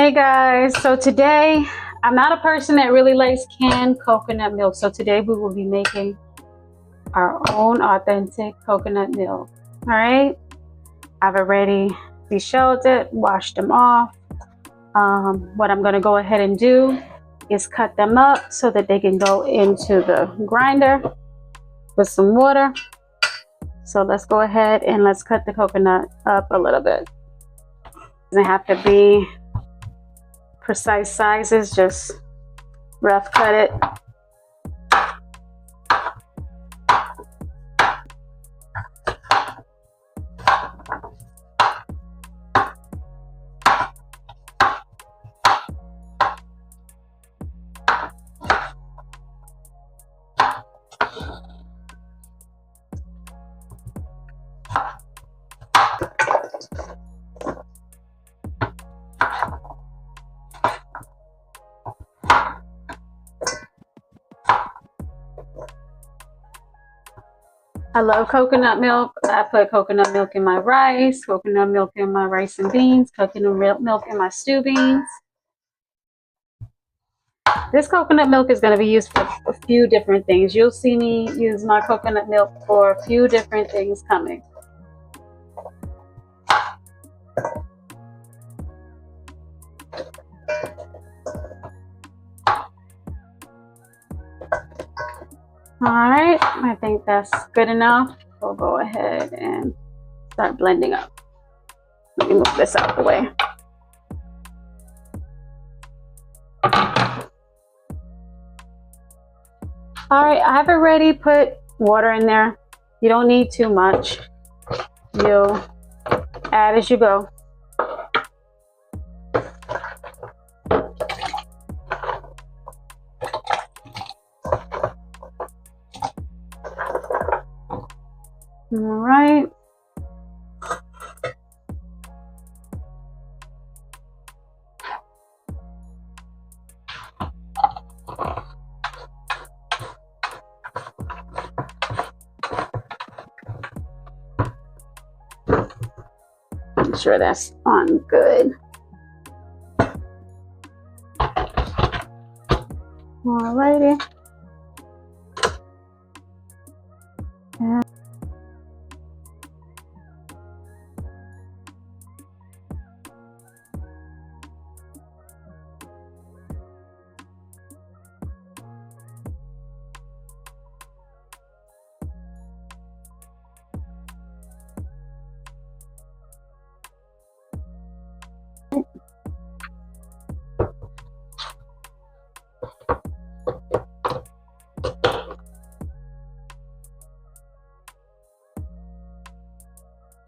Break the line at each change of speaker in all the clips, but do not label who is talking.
Hey guys, so today I'm not a person that really likes canned coconut milk, so today we will be making our own authentic coconut milk. All right, I've already deshelled it, washed them off. What I'm going to go ahead and do is cut them up so that they can go into the grinder with some water. So let's go ahead and let's cut the coconut up a little bit. It doesn't have to be precise sizes, just rough cut it. I love coconut milk. I put coconut milk in my rice, coconut milk in my rice and beans, coconut milk in my stew beans. This coconut milk is going to be used for a few different things. You'll see me use my coconut milk for a few different things coming. All right, I think that's good enough. We'll go ahead and start blending up. Let me move this out of the way. All right, I've already put water in there. You don't need too much. You'll add as you go. All right. Make sure that's on good. All righty. And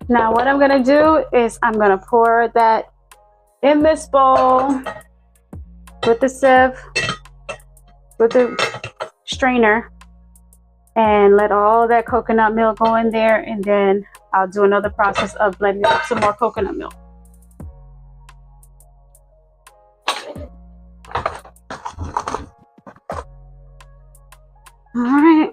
now what I'm going to do is I'm going to pour that in this bowl with the sieve, with the strainer, and let all that coconut milk go in there, and then I'll do another process of blending up some more coconut milk. All right.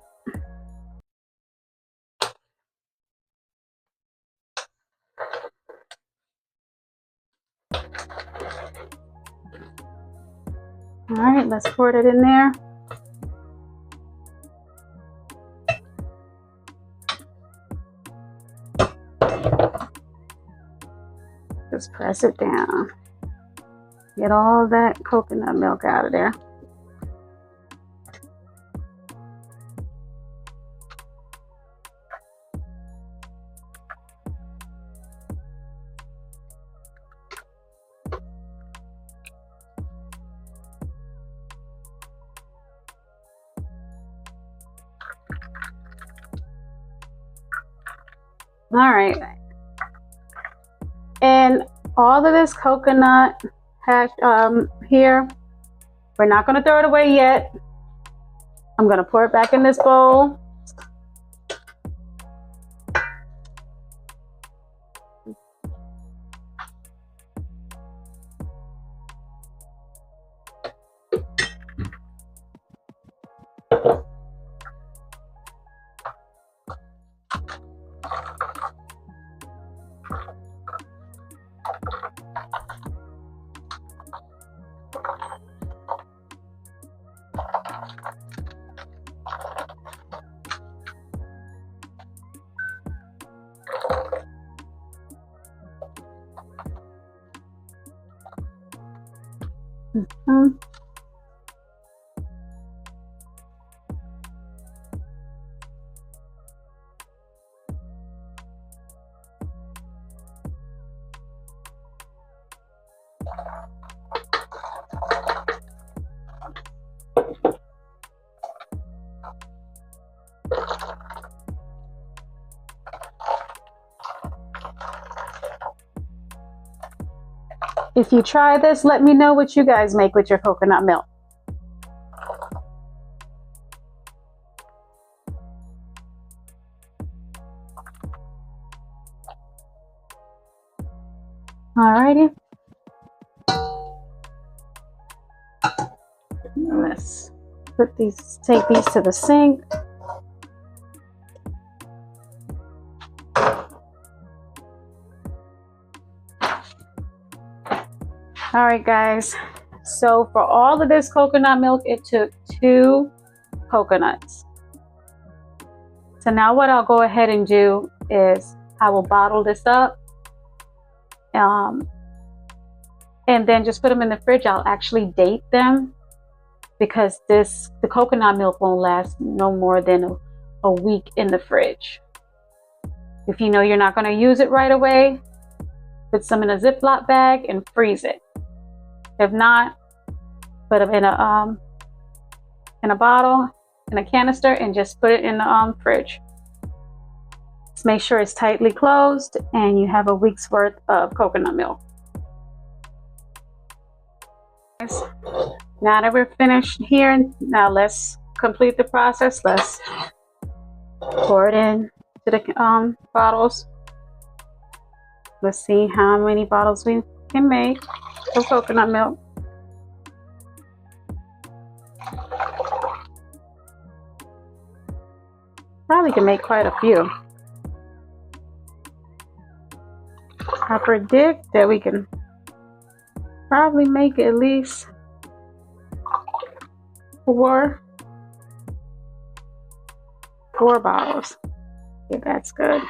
All right, let's pour it in there. Just press it down. Get all that coconut milk out of there. All right, and all of this coconut here, we're not going to throw it away yet. I'm going to pour it back in this bowl. Hmm. If you try this, let me know what you guys make with your coconut milk. Alrighty. Let's take these to the sink. All right, guys. So for all of this coconut milk, it took 2 coconuts. So now what I'll go ahead and do is I will bottle this up. And then just put them in the fridge. I'll actually date them because the coconut milk won't last no more than a week in the fridge. If you know you're not going to use it right away, put some in a Ziploc bag and freeze it. If not, put them in a bottle, in a canister, and just put it in the fridge. Just make sure it's tightly closed and you have a week's worth of coconut milk. Now that we're finished here, now let's complete the process. Let's pour it in to the bottles. Let's see how many bottles we can make of coconut milk. Probably can make quite a few. I predict that we can probably make at least 4 bottles. Okay, that's good.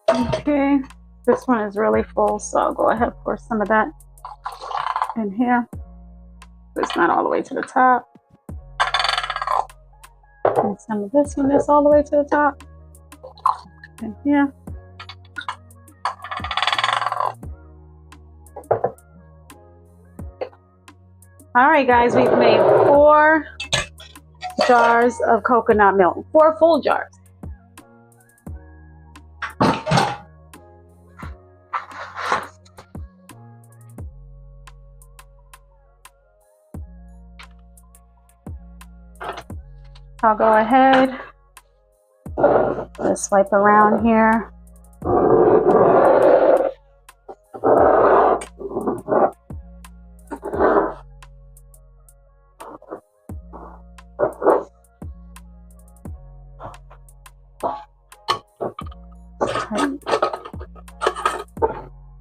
Okay, this one is really full, so I'll go ahead and pour some of that in here. It's not all the way to the top. And some of this one is all the way to the top. In here. All right, guys, we've made 4 jars of coconut milk, 4 full jars. I'll go ahead, let's swipe around here.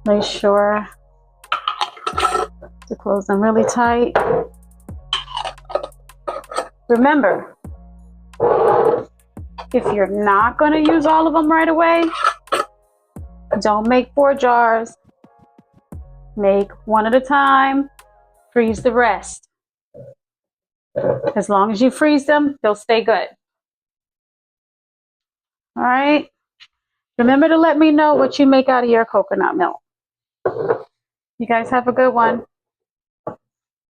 Make sure to close them really tight. Remember, if you're not going to use all of them right away, don't make 4 jars. Make 1 at a time. Freeze the rest. As long as you freeze them, they'll stay good. All right. Remember to let me know what you make out of your coconut milk. You guys have a good one.